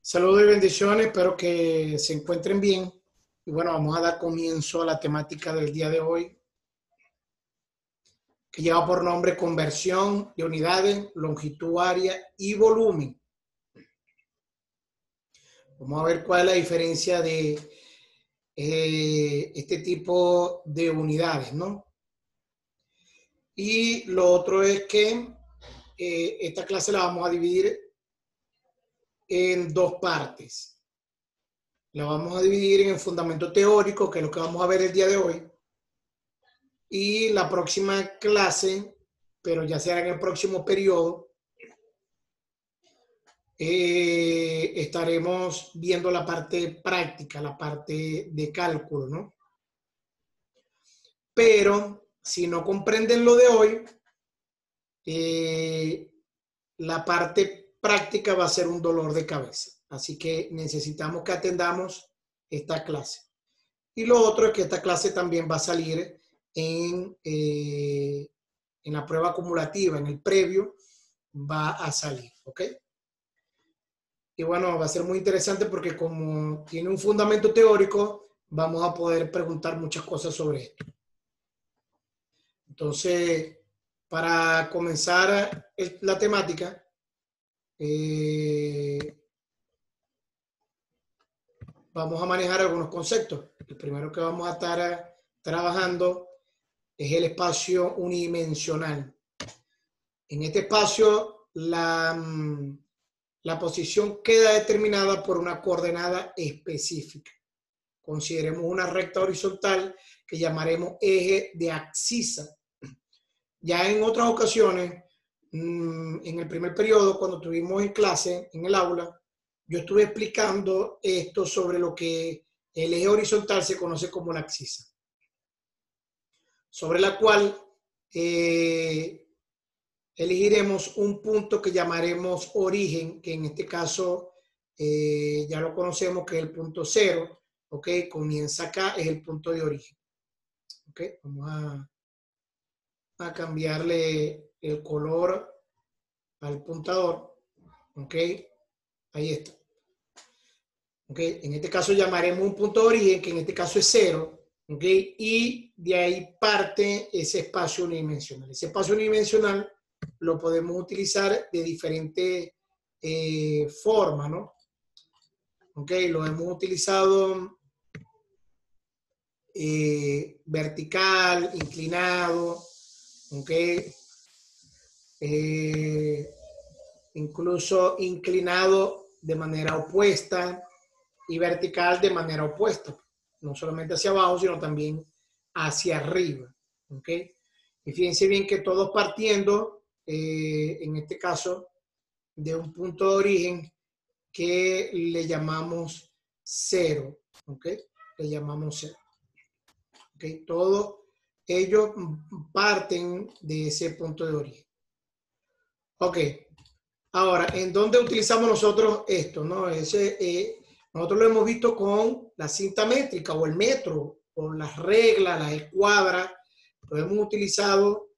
Saludos y bendiciones, espero que se encuentren bien. Y bueno, vamos a dar comienzo a la temática del día de hoy, que lleva por nombre conversión de unidades, longitud, área y volumen. Vamos a ver cuál es la diferencia de este tipo de unidades, ¿no? Y lo otro es que esta clase la vamos a dividir en dos partes. La vamos a dividir en el fundamento teórico, que es lo que vamos a ver el día de hoy. Y la próxima clase, pero ya será en el próximo periodo, estaremos viendo la parte práctica, la parte de cálculo, ¿no? Pero si no comprenden lo de hoy, la parte práctica va a ser un dolor de cabeza. Así que necesitamos que atendamos esta clase. Y lo otro es que esta clase también va a salir en la prueba acumulativa, en el previo, va a salir, ¿ok? Y bueno, va a ser muy interesante porque como tiene un fundamento teórico, vamos a poder preguntar muchas cosas sobre esto. Entonces, para comenzar la temática, vamos a manejar algunos conceptos. El primero que vamos a estar trabajando es el espacio unidimensional. En este espacio, la posición queda determinada por una coordenada específica. Consideremos una recta horizontal que llamaremos eje de abscisa. Ya en otras ocasiones, en el primer periodo, cuando estuvimos en clase, en el aula, yo estuve explicando esto sobre lo que el eje horizontal se conoce como la abscisa, sobre la cual elegiremos un punto que llamaremos origen, que en este caso ya lo conocemos, que es el punto 0, ¿ok? Comienza acá, es el punto de origen. ¿Ok? Vamos a cambiarle el color al puntador. ¿Ok? Ahí está. ¿Ok? En este caso llamaremos un punto de origen, que en este caso es 0. ¿Ok? Y de ahí parte ese espacio unidimensional. Ese espacio unidimensional lo podemos utilizar de diferentes formas, ¿no? Ok, lo hemos utilizado vertical, inclinado, ok, incluso inclinado de manera opuesta y vertical de manera opuesta, no solamente hacia abajo, sino también hacia arriba, ok. Y fíjense bien que todos partiendo, en este caso, de un punto de origen que le llamamos 0, ¿ok? Le llamamos 0. ¿Ok? Todos ellos parten de ese punto de origen. Ok. Ahora, ¿en dónde utilizamos nosotros esto? ¿No? Nosotros lo hemos visto con la cinta métrica o el metro, con las reglas, las escuadras. Lo hemos utilizado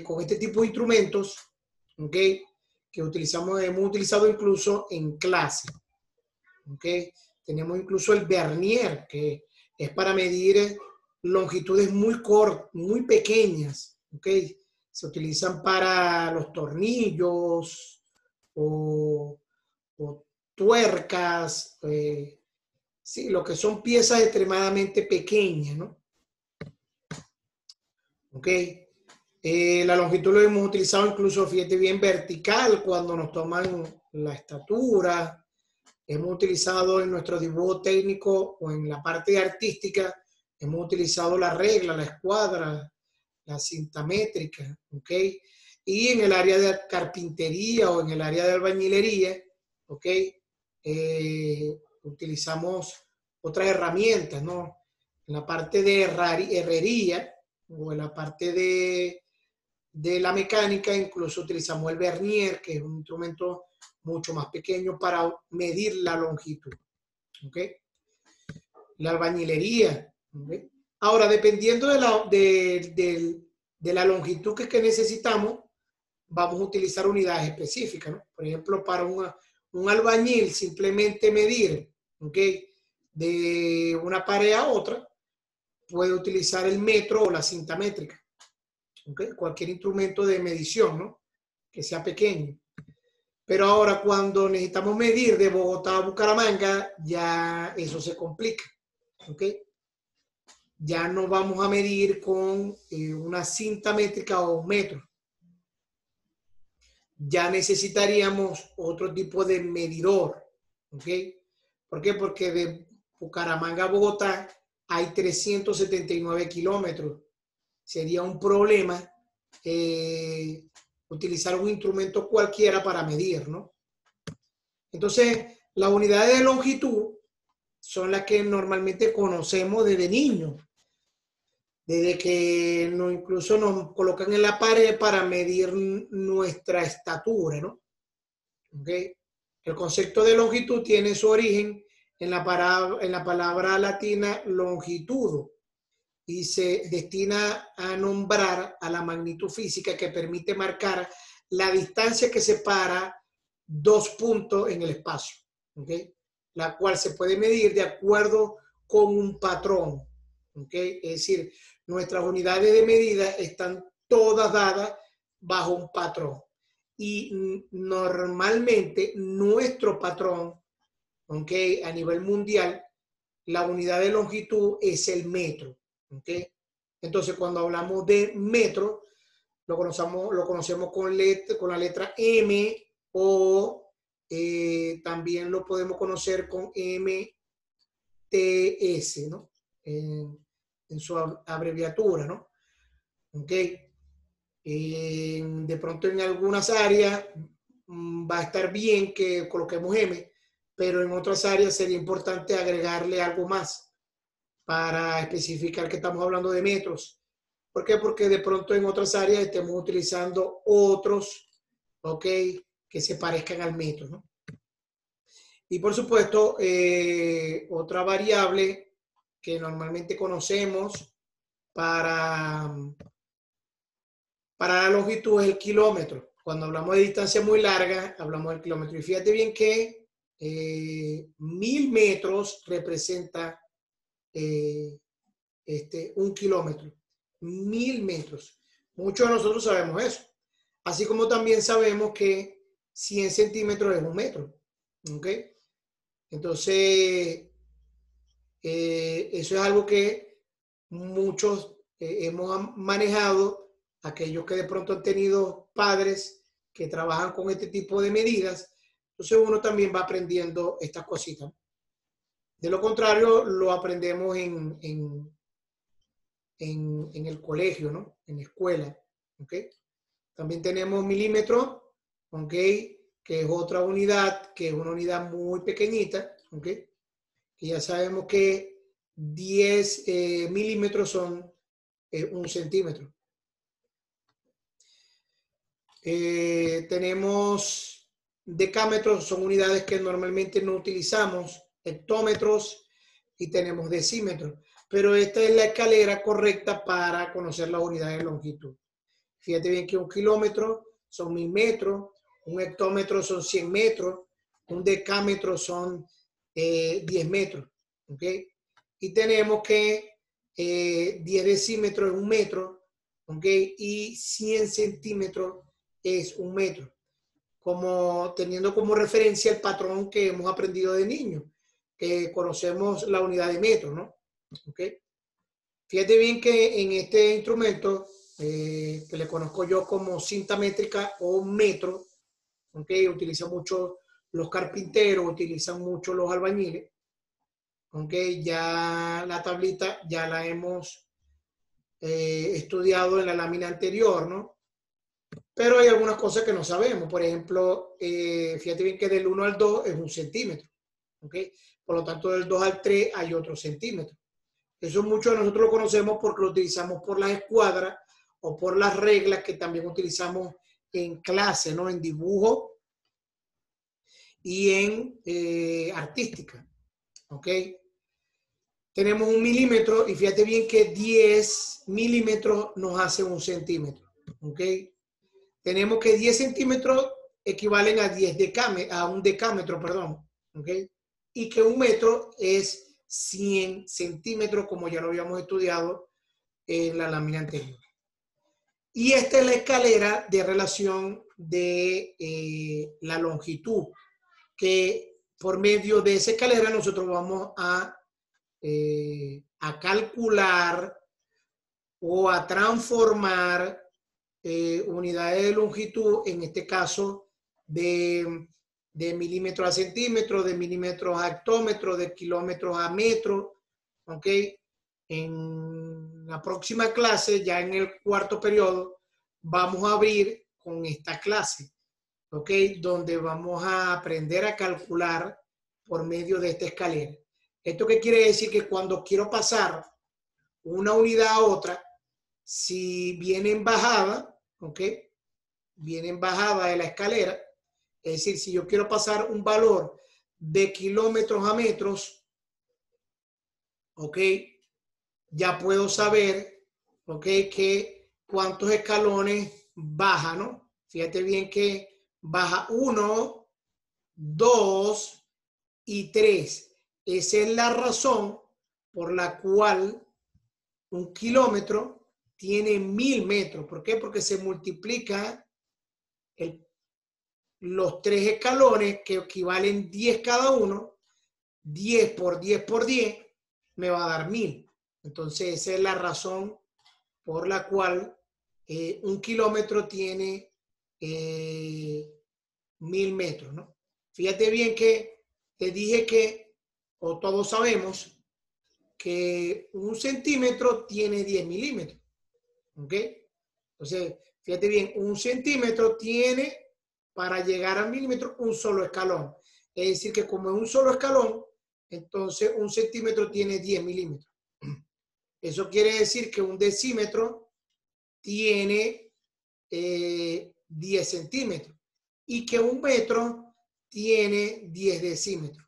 con este tipo de instrumentos, ¿ok? Que hemos utilizado incluso en clase. ¿Ok? Tenemos incluso el vernier, que es para medir longitudes muy pequeñas. ¿Ok? Se utilizan para los tornillos o tuercas, sí, lo que son piezas extremadamente pequeñas, ¿no? ¿Ok? La longitud lo hemos utilizado incluso, fíjate bien, vertical cuando nos toman la estatura. Hemos utilizado en nuestro dibujo técnico o en la parte artística, hemos utilizado la regla, la escuadra, la cinta métrica, ¿ok? Y en el área de carpintería o en el área de albañilería, ¿ok? Utilizamos otras herramientas, ¿no? En la parte de herrería o en la parte de la mecánica, incluso utilizamos el vernier, que es un instrumento mucho más pequeño para medir la longitud. ¿Ok? La albañilería. ¿Okay? Ahora, dependiendo de la longitud que necesitamos, vamos a utilizar unidades específicas, ¿no? Por ejemplo, para un albañil simplemente medir, ¿ok?, de una pared a otra, puede utilizar el metro o la cinta métrica, ¿ok?, cualquier instrumento de medición, ¿no?, que sea pequeño. Pero ahora cuando necesitamos medir de Bogotá a Bucaramanga, ya eso se complica, ¿ok? Ya no vamos a medir con una cinta métrica o un metro. Ya necesitaríamos otro tipo de medidor, ¿ok? ¿Por qué? Porque de Bucaramanga a Bogotá hay 379 kilómetros. Sería un problema utilizar un instrumento cualquiera para medir, ¿no? Entonces, las unidades de longitud son las que normalmente conocemos desde niños, desde que incluso nos colocan en la pared para medir nuestra estatura, ¿no? ¿Okay? El concepto de longitud tiene su origen en la palabra latina longitudo y se destina a nombrar a la magnitud física que permite marcar la distancia que separa dos puntos en el espacio, ¿okay?, la cual se puede medir de acuerdo con un patrón, ¿okay? Es decir, nuestras unidades de medida están todas dadas bajo un patrón y normalmente nuestro patrón, ¿okay?, a nivel mundial, la unidad de longitud es el metro, ¿okay? Entonces, cuando hablamos de metro, lo conocemos con la letra M o también lo podemos conocer con MTS, ¿no? En su abreviatura, ¿no? ¿Ok? De pronto en algunas áreas va a estar bien que coloquemos M, pero en otras áreas sería importante agregarle algo más para especificar que estamos hablando de metros. ¿Por qué? Porque de pronto en otras áreas estemos utilizando otros, ¿ok?, que se parezcan al metro, ¿no? Y por supuesto, otra variable que normalmente conocemos para la longitud es el kilómetro. Cuando hablamos de distancia muy larga, hablamos del kilómetro. Y fíjate bien que 1000 metros representa un kilómetro. 1000 metros. Muchos de nosotros sabemos eso. Así como también sabemos que 100 centímetros es un metro. ¿Ok? Entonces, eso es algo que muchos hemos manejado, aquellos que de pronto han tenido padres que trabajan con este tipo de medidas. Entonces uno también va aprendiendo estas cositas. De lo contrario, lo aprendemos en el colegio, ¿no?, en la escuela. ¿Ok? También tenemos milímetros, ¿ok?, que es otra unidad, que es una unidad muy pequeñita, ¿ok?, que ya sabemos que 10 milímetros son 1 centímetro. Tenemos decámetros, son unidades que normalmente no utilizamos, hectómetros, y tenemos decímetros. Pero esta es la escalera correcta para conocer las unidades de longitud. Fíjate bien que un kilómetro son 1000 metros, un hectómetro son 100 metros, un decámetro son 10 metros. ¿Ok? Y tenemos que 10 decímetros es un metro, ¿ok?, y 100 centímetros es un metro, teniendo como referencia el patrón que hemos aprendido de niño, que conocemos la unidad de metro, ¿no? ¿Ok? Fíjate bien que en este instrumento, que le conozco yo como cinta métrica o metro, ¿ok?, utilizan mucho los carpinteros, utilizan mucho los albañiles. Aunque ya la tablita ya la hemos estudiado en la lámina anterior, ¿no? Pero hay algunas cosas que no sabemos. Por ejemplo, fíjate bien que del 1 al 2 es 1 centímetro. ¿Ok? Por lo tanto, del 2 al 3 hay otro centímetro. Eso muchos de nosotros lo conocemos porque lo utilizamos por las escuadras o por las reglas que también utilizamos en clase, ¿no?, en dibujo y en artística. ¿Ok? Tenemos 1 milímetro y fíjate bien que 10 milímetros nos hace 1 centímetro. ¿Ok? Tenemos que 10 centímetros equivalen a 10 a un decámetro, perdón, ¿ok? Y que un metro es 100 centímetros, como ya lo habíamos estudiado en la lámina anterior. Y esta es la escalera de relación de la longitud, que por medio de esa escalera nosotros vamos a calcular o a transformar unidades de longitud, en este caso de milímetros a centímetros, de milímetros a hectómetros, de kilómetros a metros, ¿ok? En la próxima clase, ya en el cuarto periodo, vamos a abrir con esta clase, ¿ok? Donde vamos a aprender a calcular por medio de esta escalera. ¿Esto qué quiere decir? Que cuando quiero pasar una unidad a otra, si viene en bajada, ¿ok? Viene en bajada de la escalera, es decir, si yo quiero pasar un valor de kilómetros a metros, ¿ok? Ya puedo saber, ¿ok? Que cuántos escalones baja, ¿no? Fíjate bien que baja 1, 2 y 3. Esa es la razón por la cual un kilómetro tiene 1000 metros. ¿Por qué? Porque se multiplica los 3 escalones, que equivalen 10 cada uno. 10 por 10 por 10 me va a dar 1000. Entonces esa es la razón por la cual un kilómetro tiene 1000 metros, ¿no? Fíjate bien que te dije que, o todos sabemos, que un centímetro tiene 10 milímetros, ¿ok? Entonces, fíjate bien, un centímetro tiene, para llegar al milímetro, un solo escalón. Es decir, que como es un solo escalón, entonces un centímetro tiene 10 milímetros. Eso quiere decir que un decímetro tiene 10 centímetros y que un metro tiene 10 decímetros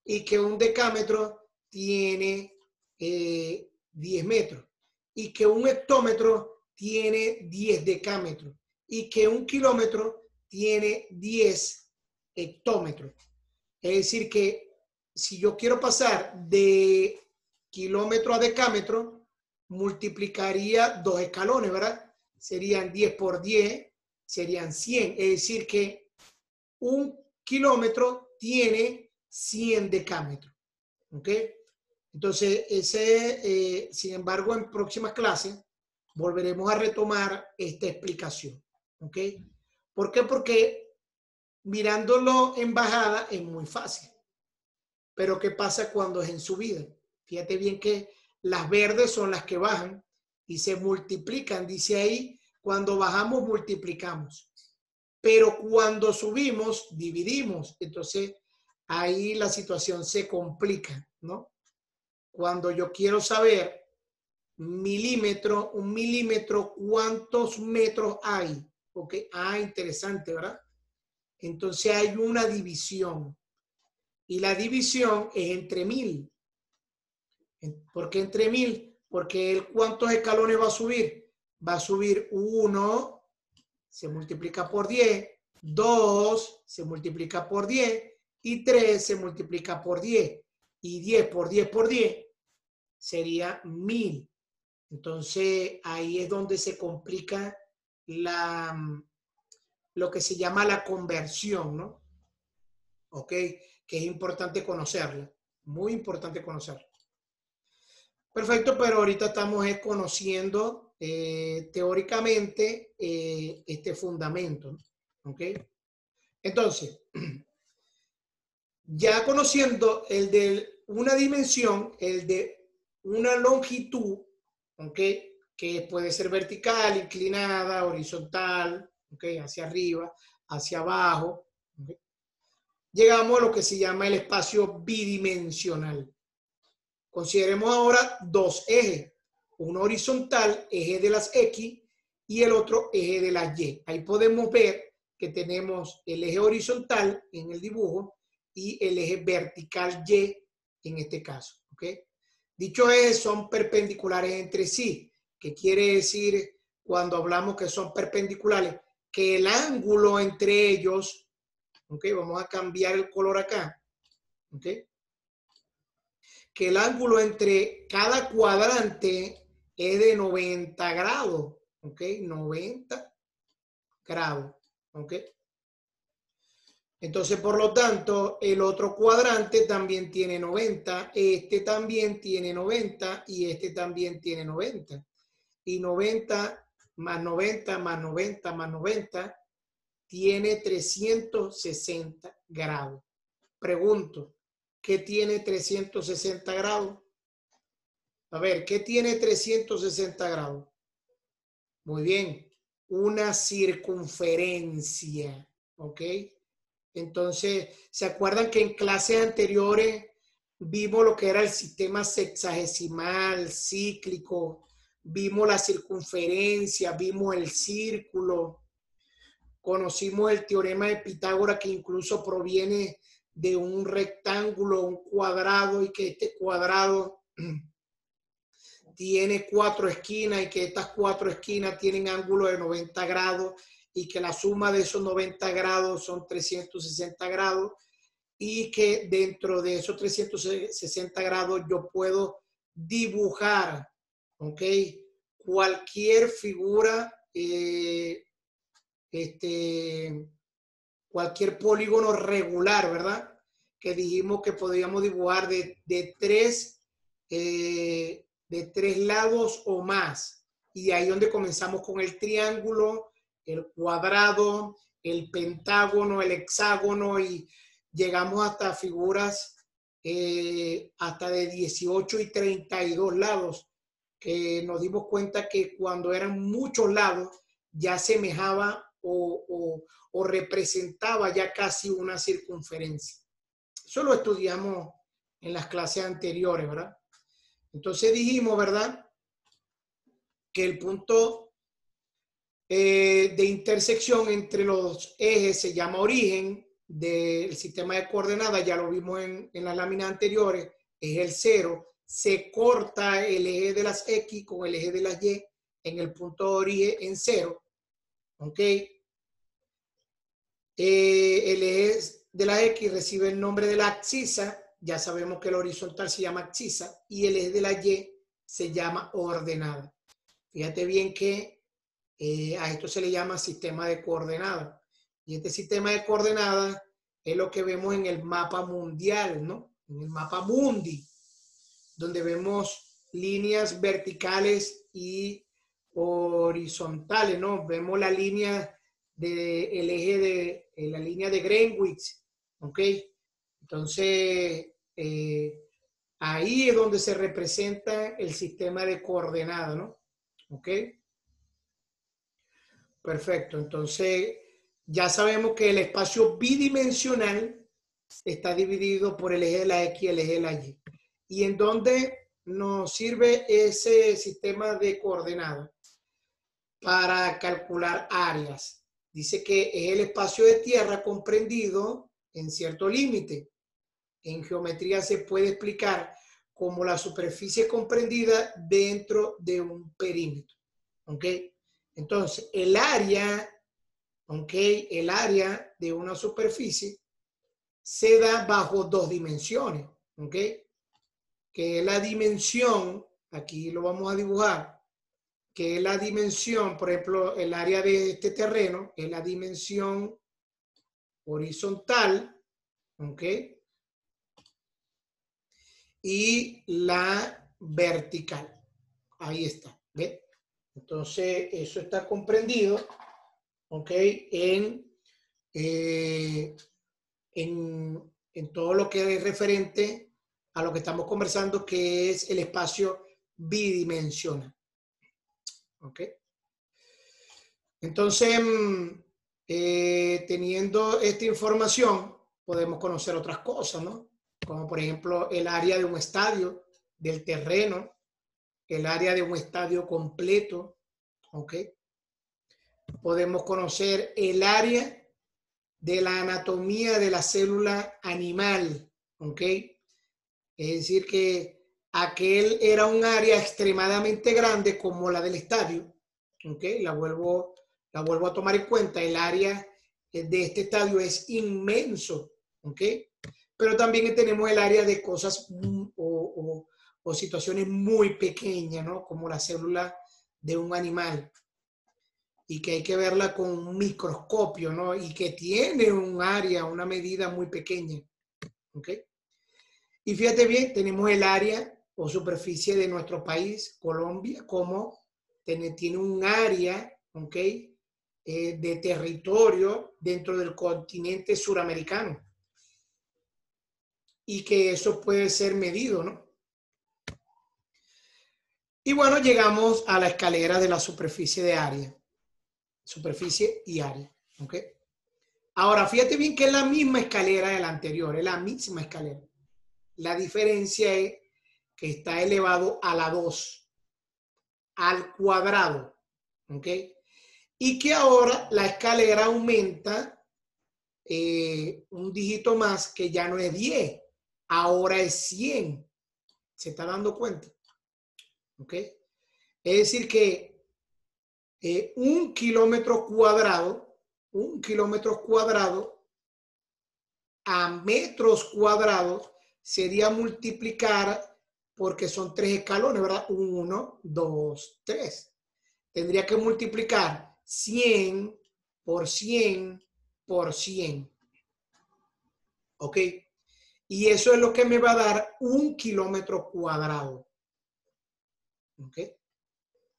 y que un decámetro tiene 10 metros y que un hectómetro tiene 10 decámetros y que un kilómetro tiene 10 hectómetros. Es decir que si yo quiero pasar de kilómetro a decámetro, multiplicaría 2 escalones, ¿verdad? Serían 10 por 10, serían 100. Es decir que un kilómetro tiene 100 decámetros. ¿Ok? Entonces, sin embargo, en próximas clases volveremos a retomar esta explicación. ¿Ok? ¿Por qué? Porque mirándolo en bajada es muy fácil. Pero ¿qué pasa cuando es en subida? Fíjate bien que las verdes son las que bajan y se multiplican. Dice ahí, cuando bajamos multiplicamos. Pero cuando subimos, dividimos. Entonces, ahí la situación se complica, ¿no? Cuando yo quiero saber un milímetro, ¿cuántos metros hay? Ok, interesante, ¿verdad? Entonces hay una división. Y la división es entre 1000. ¿Por qué entre 1000? Porque ¿cuántos escalones va a subir? Va a subir 1, se multiplica por 10, 2 se multiplica por 10 y 3 se multiplica por 10. Y 10 por 10 por 10 sería 1000. Entonces ahí es donde se complica lo que se llama la conversión, ¿no? ¿Ok? Que es importante conocerla, muy importante conocerla. Perfecto, pero ahorita estamos conociendo teóricamente este fundamento, ¿ok? Entonces, ya conociendo el de una dimensión, el de una longitud, ¿ok? Que puede ser vertical, inclinada, horizontal, ¿ok? Hacia arriba, hacia abajo, ¿okay? Llegamos a lo que se llama el espacio bidimensional. Consideremos ahora dos ejes, uno horizontal, eje de las X, y el otro eje de las Y. Ahí podemos ver que tenemos el eje horizontal en el dibujo y el eje vertical Y en este caso. ¿Okay? Dichos ejes son perpendiculares entre sí. ¿Qué quiere decir cuando hablamos que son perpendiculares? que el ángulo entre ellos, ¿ok? Vamos a cambiar el color acá, ¿ok? Que el ángulo entre cada cuadrante es de 90 grados, ¿ok? 90 grados, ¿ok? Entonces, por lo tanto, el otro cuadrante también tiene 90, este también tiene 90 y este también tiene 90. Y 90 más 90 más 90 más 90 tiene 360 grados. Pregunto, ¿qué tiene 360 grados? A ver, ¿qué tiene 360 grados? Muy bien, una circunferencia, ¿ok? Entonces, ¿se acuerdan que en clases anteriores vimos lo que era el sistema sexagesimal, cíclico? Vimos la circunferencia, vimos el círculo, conocimos el teorema de Pitágoras que incluso proviene de un rectángulo, un cuadrado, y que este cuadrado tiene 4 esquinas y que estas 4 esquinas tienen ángulo de 90 grados y que la suma de esos 90 grados son 360 grados y que dentro de esos 360 grados yo puedo dibujar, ¿ok? Cualquier figura, cualquier polígono regular, ¿verdad? Que dijimos que podíamos dibujar de tres lados o más. Y ahí donde comenzamos con el triángulo, el cuadrado, el pentágono, el hexágono y llegamos hasta figuras hasta de 18 y 32 lados, que nos dimos cuenta que cuando eran muchos lados ya semejaba o representaba ya casi una circunferencia. Eso lo estudiamos en las clases anteriores, ¿verdad? Entonces dijimos, ¿verdad?, que el punto de intersección entre los ejes se llama origen del sistema de coordenadas, ya lo vimos en las láminas anteriores, es el 0, se corta el eje de las X con el eje de las Y en el punto de origen en 0, ¿ok? El eje de la X recibe el nombre de la abscisa, ya sabemos que el horizontal se llama abscisa, y el eje de la Y se llama ordenada. Fíjate bien que a esto se le llama sistema de coordenadas. Y este sistema de coordenadas es lo que vemos en el mapa mundial, ¿no? En el mapa mundi, donde vemos líneas verticales y horizontales, ¿no? Vemos la línea del eje de la línea de Greenwich, ¿ok? Entonces, ahí es donde se representa el sistema de coordenadas, ¿no? ¿Ok? Perfecto. Entonces, ya sabemos que el espacio bidimensional está dividido por el eje de la X y el eje de la Y. ¿Y en dónde nos sirve ese sistema de coordenadas? Para calcular áreas. Dice que es el espacio de tierra comprendido en cierto límite. En geometría se puede explicar como la superficie comprendida dentro de un perímetro. ¿Ok? Entonces, el área, ¿ok?, el área de una superficie se da bajo 2 dimensiones. ¿Ok? Que es la dimensión, aquí lo vamos a dibujar, que es la dimensión, por ejemplo, el área de este terreno es la dimensión horizontal, ¿ok?, y la vertical. Ahí está, ¿ve? Entonces, eso está comprendido, ¿ok?, en todo lo que es referente a lo que estamos conversando, que es el espacio bidimensional. ¿Ok? Entonces, teniendo esta información, podemos conocer otras cosas, ¿no? Como por ejemplo el área de un estadio, del terreno, el área de un estadio completo, ¿ok? Podemos conocer el área de la anatomía de la célula animal, ¿ok? Es decir, que aquel era un área extremadamente grande como la del estadio, ¿ok? La vuelvo la vuelvo a tomar en cuenta, el área de este estadio es inmenso, ¿ok? Pero también tenemos el área de cosas o situaciones muy pequeñas, ¿no? Como la célula de un animal y que hay que verla con un microscopio, ¿no? Y que tiene un área, una medida muy pequeña, ¿ok? Y fíjate bien, tenemos el área o superficie de nuestro país, Colombia, como tiene un área, ¿ok? De territorio dentro del continente suramericano. Y que eso puede ser medido, ¿no? Y bueno, llegamos a la escalera de la superficie de área. Superficie y área, ¿ok? Ahora, fíjate bien que es la misma escalera de la anterior, es la misma escalera. La diferencia es que está elevado a la 2, al cuadrado, ¿ok? Y que ahora la escalera aumenta un dígito más, que ya no es 10, ahora es 100. ¿Se está dando cuenta? ¿Ok? Es decir que un kilómetro cuadrado a metros cuadrados sería multiplicar, porque son 3 escalones, ¿verdad? 1, 2, 3. Tendría que multiplicar 100 por 100 por 100. ¿Ok? Y eso es lo que me va a dar un kilómetro cuadrado. ¿Ok?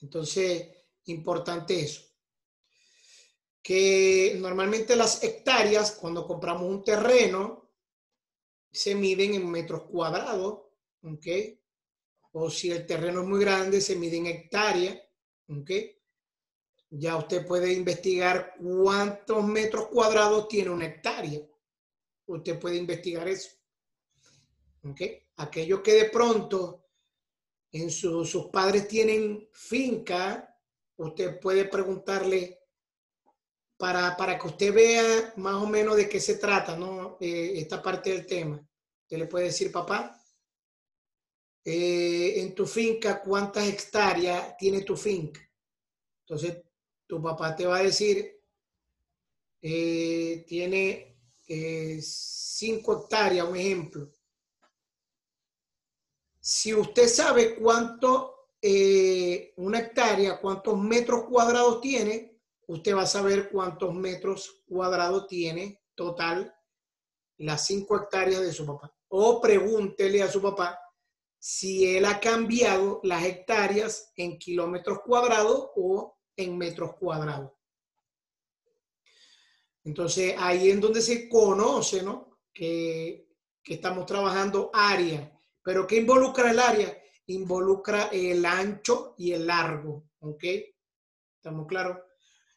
Entonces, importante eso. Que normalmente las hectáreas, cuando compramos un terreno, se miden en metros cuadrados, ¿ok? O si el terreno es muy grande, se mide en hectáreas, ¿ok? Ya usted puede investigar cuántos metros cuadrados tiene una hectárea. Usted puede investigar eso, ¿ok? Aquellos que de pronto sus padres tienen finca, usted puede preguntarle para que usted vea más o menos de qué se trata, ¿no? Esta parte del tema. Usted le puede decir, papá, en tu finca, ¿cuántas hectáreas tiene tu finca? Entonces, tu papá te va a decir, tiene 5 hectáreas, un ejemplo. Si usted sabe cuánto, una hectárea, cuántos metros cuadrados tiene, usted va a saber cuántos metros cuadrados tiene total las 5 hectáreas de su papá. O pregúntele a su papá si él ha cambiado las hectáreas en kilómetros cuadrados o en metros cuadrados. Entonces, ahí es donde se conoce, ¿no? Que estamos trabajando área. ¿Pero qué involucra el área? Involucra el ancho y el largo, ¿ok? ¿Estamos claros?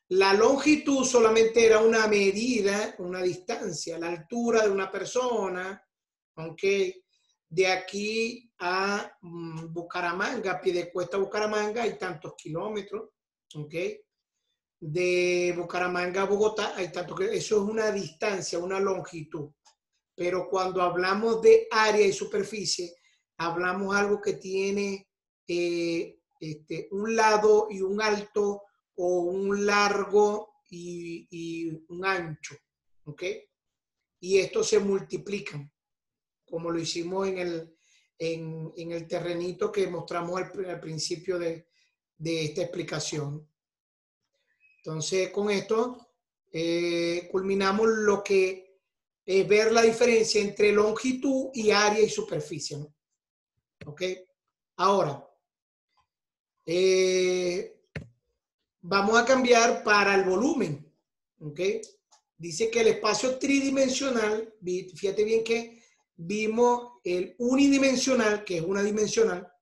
La longitud solamente era una medida, una distancia, la altura de una persona, ¿ok? De aquí a Bucaramanga, Piedecuesta a Bucaramanga, hay tantos kilómetros, ¿ok? De Bucaramanga a Bogotá, hay tantos kilómetros. Eso es una distancia, una longitud. Pero cuando hablamos de área y superficie, hablamos algo que tiene un lado y un alto, o un largo y un ancho, ¿ok? Y estos se multiplican, como lo hicimos en el terrenito que mostramos al principio de esta explicación. Entonces, con esto culminamos lo que es ver la diferencia entre longitud y área y superficie, ¿no? ¿Ok? Ahora, vamos a cambiar para el volumen, ¿ok? Dice que el espacio tridimensional, fíjate bien que vimos el unidimensional, que es una dimensional,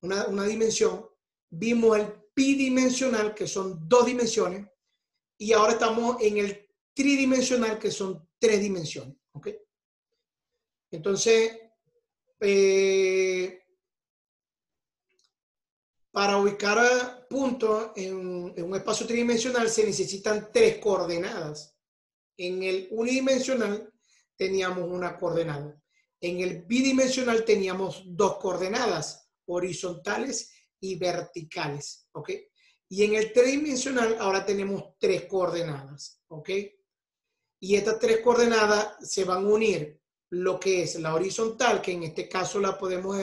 una dimensión, vimos el bidimensional, que son 2 dimensiones, y ahora estamos en el tridimensional, que son 3 dimensiones, ¿ok? Entonces, para ubicar puntos en un espacio tridimensional se necesitan 3 coordenadas. En el unidimensional teníamos una coordenada. En el bidimensional teníamos 2 coordenadas, horizontales y verticales, ¿ok? Y en el tridimensional ahora tenemos 3 coordenadas, ¿ok? Y estas 3 coordenadas se van a unir lo que es la horizontal, que en este caso la podemos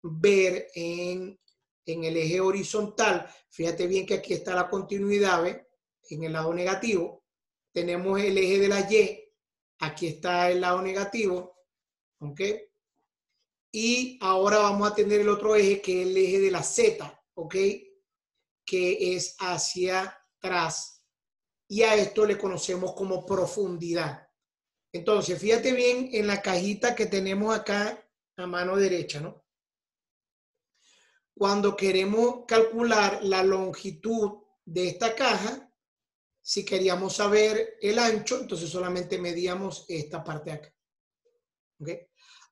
ver en el eje horizontal. Fíjate bien que aquí está la continuidad, ¿ves? En el lado negativo. Tenemos el eje de la Y, aquí está el lado negativo, ¿ok? Y ahora vamos a tener el otro eje, que es el eje de la Z, ¿ok? Que es hacia atrás. Y a esto le conocemos como profundidad. Entonces, fíjate bien en la cajita que tenemos acá a mano derecha, ¿no? Cuando queremos calcular la longitud de esta caja, si queríamos saber el ancho, entonces solamente medíamos esta parte de acá. ¿Ok?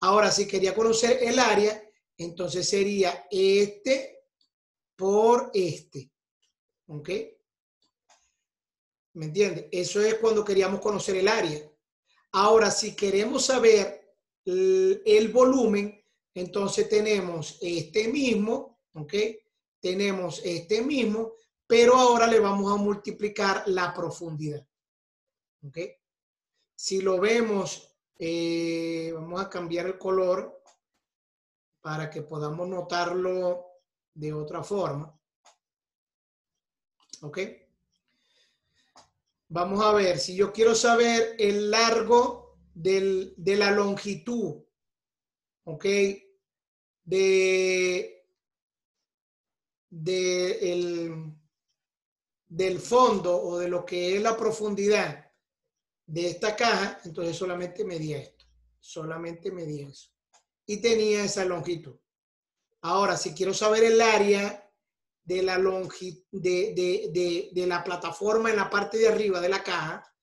Ahora, si quería conocer el área, entonces sería este por este. ¿Ok? ¿Me entiendes? Eso es cuando queríamos conocer el área. Ahora, si queremos saber el volumen, entonces tenemos este mismo, ¿ok? Tenemos este mismo, pero ahora le vamos a multiplicar la profundidad, ¿ok? Si lo vemos, vamos a cambiar el color para que podamos notarlo de otra forma, ¿ok? Vamos a ver, si yo quiero saber el largo de la longitud, ¿ok? Del fondo o de lo que es la profundidad de esta caja, entonces solamente medía esto, solamente medía eso. Y tenía esa longitud. Ahora, si quiero saber el área de la longitud de la plataforma en la parte de arriba de la caja,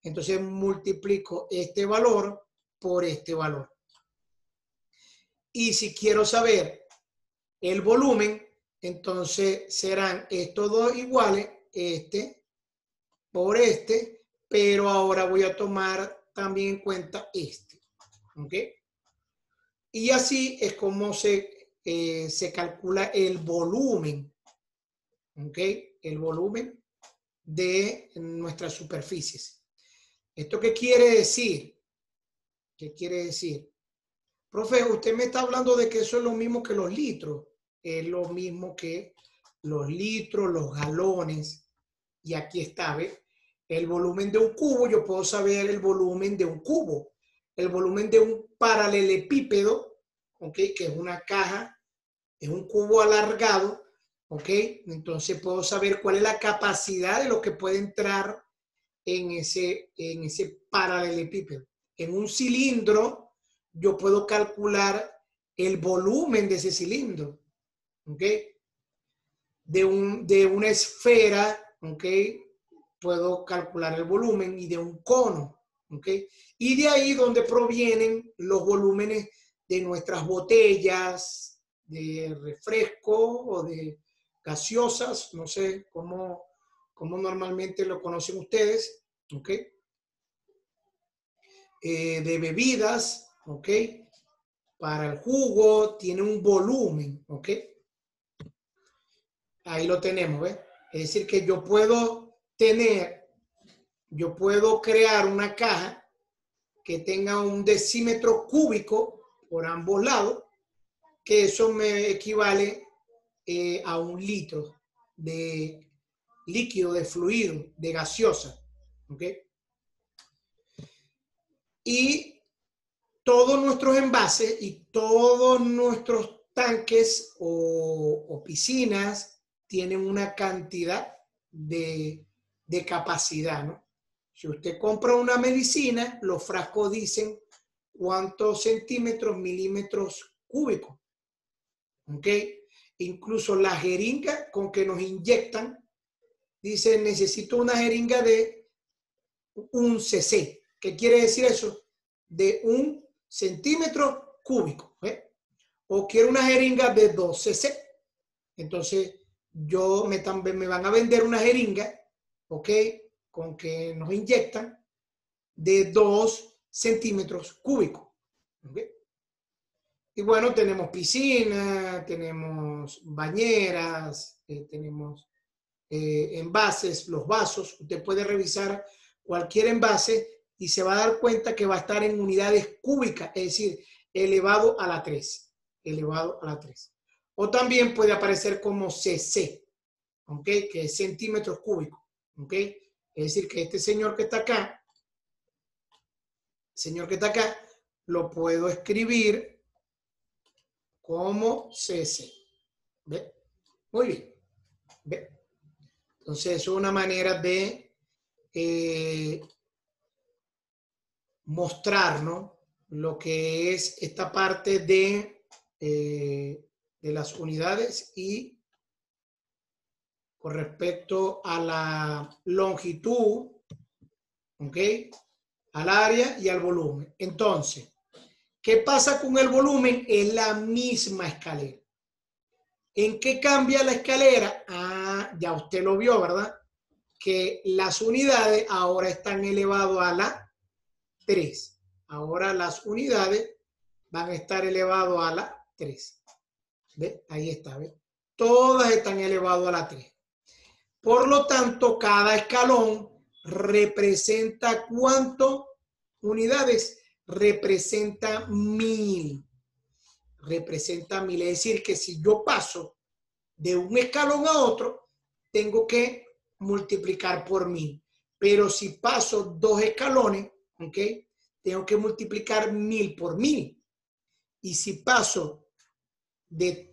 entonces multiplico este valor por este valor. Y si quiero saber el volumen, entonces serán estos dos iguales, este por este, pero ahora voy a tomar también en cuenta este. ¿Ok? Y así es como se calcula el volumen. ¿Ok? El volumen de nuestras superficies. ¿Esto qué quiere decir? ¿Qué quiere decir? Profe, usted me está hablando de que eso es lo mismo que los litros. Es lo mismo que los litros, los galones. Y aquí está, ¿ves? El volumen de un cubo, yo puedo saber el volumen de un cubo. El volumen de un paralelepípedo, ¿ok? Que es una caja, es un cubo alargado, ¿ok? Entonces puedo saber cuál es la capacidad de lo que puede entrar en ese paralelepípedo. En un cilindro, yo puedo calcular el volumen de ese cilindro, ¿ok? De una esfera, ¿ok? Puedo calcular el volumen, y de un cono, ¿ok? Y de ahí donde provienen los volúmenes de nuestras botellas de refresco o de gaseosas, no sé cómo normalmente lo conocen ustedes, ¿ok? De bebidas, ¿ok? Para el jugo tiene un volumen, ¿ok? Ahí lo tenemos, ¿ves? Es decir, que yo puedo crear una caja que tenga un decímetro cúbico por ambos lados, que eso me equivale a 1 litro de líquido, de fluido, de gaseosa, ¿ok? Y todos nuestros envases y todos nuestros tanques o piscinas tienen una cantidad de capacidad, ¿no? Si usted compra una medicina, los frascos dicen cuántos centímetros, milímetros cúbicos, ¿ok? Incluso la jeringa con que nos inyectan, dice necesito una jeringa de 1 cc. ¿Qué quiere decir eso? De 1 centímetro cúbico, ¿eh? O quiero una jeringa de 2 cc. Entonces, me van a vender una jeringa, ¿ok? Con que nos inyectan de 2 centímetros cúbicos, ¿ok? Y bueno, tenemos piscina, tenemos bañeras, tenemos envases, los vasos. Usted puede revisar cualquier envase y se va a dar cuenta que va a estar en unidades cúbicas, es decir, elevado a la 3. Elevado a la 3. O también puede aparecer como cc, ¿ok? Que es centímetros cúbicos, ¿ok? Es decir, que este señor que está acá, lo puedo escribir como cc. ¿Ve? Muy bien. ¿Ve? Entonces, es una manera de mostrar, ¿no?, lo que es esta parte de las unidades y con respecto a la longitud, ¿ok?, al área y al volumen. Entonces, ¿qué pasa con el volumen? Es la misma escalera. ¿En qué cambia la escalera? Ah, ya usted lo vio, ¿verdad? Que las unidades ahora están elevadas a la 3. Ahora las unidades van a estar elevadas a la 3. ¿Ve? Ahí está, ¿ve? Todas están elevadas a la 3. Por lo tanto, cada escalón representa ¿cuánto? Unidades. Representa 1000. Representa 1000. Es decir, que si yo paso de un escalón a otro, tengo que multiplicar por 1000. Pero si paso 2 escalones, ¿ok?, tengo que multiplicar 1000 por 1000. Y si paso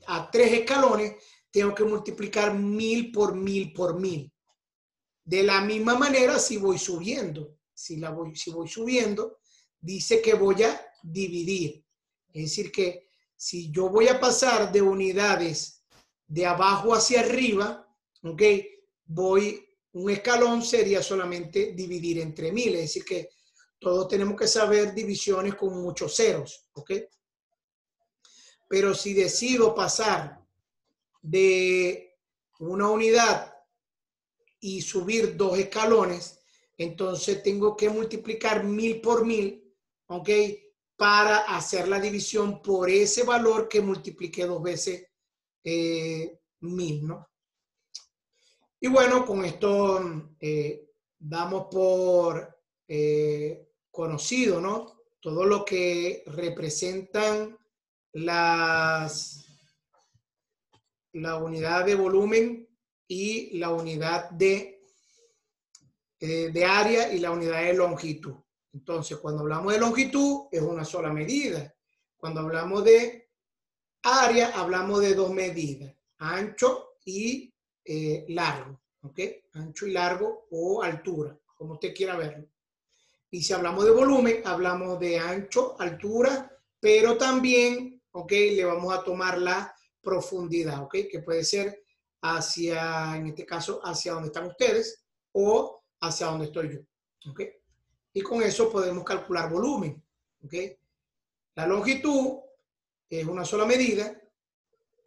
a 3 escalones, tengo que multiplicar 1000 por 1000 por 1000. De la misma manera, si voy subiendo, si voy subiendo, dice que voy a dividir. Es decir, que si yo voy a pasar de unidades de abajo hacia arriba, ¿ok?, un escalón sería solamente dividir entre 1000. Es decir, que todos tenemos que saber divisiones con muchos ceros, ¿ok? Pero si decido pasar de una unidad y subir 2 escalones, entonces tengo que multiplicar 1000 por 1000, ¿ok?, para hacer la división por ese valor que multipliqué 2 veces 1000, ¿no? Y bueno, con esto damos por conocido, ¿no?, todo lo que representan la unidad de volumen y la unidad de área y la unidad de longitud. Entonces, cuando hablamos de longitud, es una sola medida. Cuando hablamos de área, hablamos de 2 medidas, ancho y largo, ¿ok? Ancho y largo o altura, como usted quiera verlo. Y si hablamos de volumen, hablamos de ancho, altura, pero también, ¿ok?, le vamos a tomar la profundidad, ¿ok?, que puede ser hacia, en este caso, hacia donde están ustedes o hacia donde estoy yo, ¿ok? Y con eso podemos calcular volumen, ¿ok? La longitud es una sola medida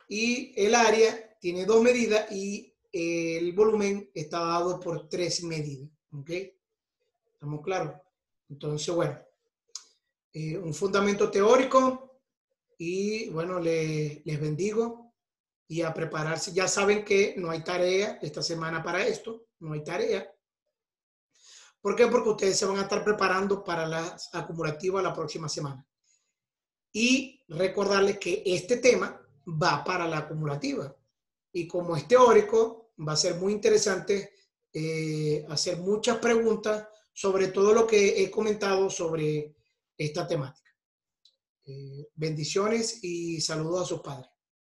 y el área tiene 2 medidas y el volumen está dado por 3 medidas, ¿ok? ¿Estamos claros? Entonces, bueno, un fundamento teórico y bueno, les bendigo y a prepararse. Ya saben que no hay tarea esta semana para esto, no hay tarea. ¿Por qué? Porque ustedes se van a estar preparando para las acumulativas la próxima semana. Y recordarles que este tema va para la acumulativa. Y como es teórico, va a ser muy interesante hacer muchas preguntas sobre todo lo que he comentado sobre esta temática. Bendiciones y saludos a sus padres.